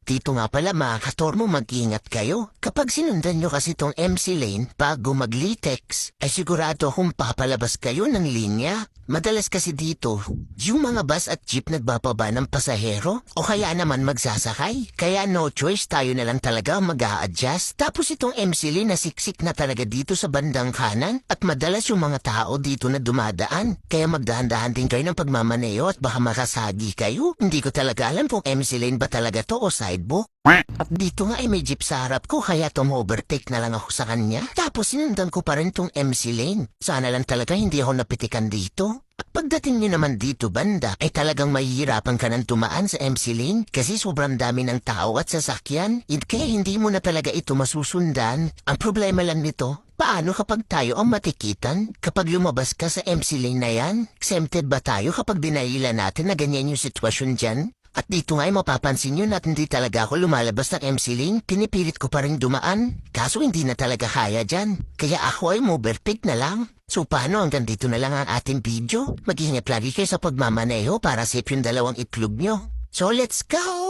Dito nga pala mga katormo, mag-ingat kayo. Kapag sinundan nyo kasi tong MC lane bago mag-litex, ay sigurado kung papalabas kayo ng linya. Madalas kasi dito, yung mga bus at jeep nagbababa ng pasahero o kaya naman magsasakay. Kaya no choice, tayo na lang talaga mag-a-adjust. Tapos itong MC lane nasiksik na talaga dito sa bandang kanan at madalas yung mga tao dito na dumadaan. Kaya magdahan-dahan din kayo ng pagmamaneo at baka makasagi kayo. Hindi ko talaga alam kung MC lane ba talaga to o sidewalk. At dito nga ay may jeep sa harap ko kaya overtake na lang ako sa kanya. Tapos sinundan ko pa rin tong MC lane. Sana lang talaga hindi ako napitikan dito. At pagdating nyo naman dito banda, ay talagang mahihirapan ka ng tumaan sa MC lane kasi sobrang dami ng tao at sasakyan. Kaya hindi mo na talaga ito masusundan. Ang problema lang nito, paano kapag tayo ang matikitan? Kapag lumabas ka sa MC lane na yan, exempted ba tayo kapag dinaila natin na ganyan yung sitwasyon dyan? At dito nga ay mapapansin nyo na hindi talaga ako lumalabas ng MC lane, pinipilit ko pa rin dumaan. Kaso hindi na talaga kaya dyan. Kaya ako ay overtake na lang. So paano hanggang dito na lang ang ating video? Mag-ingat lagi kayo sa pagmamaneho para safe yung dalawang itlog nyo. So let's go!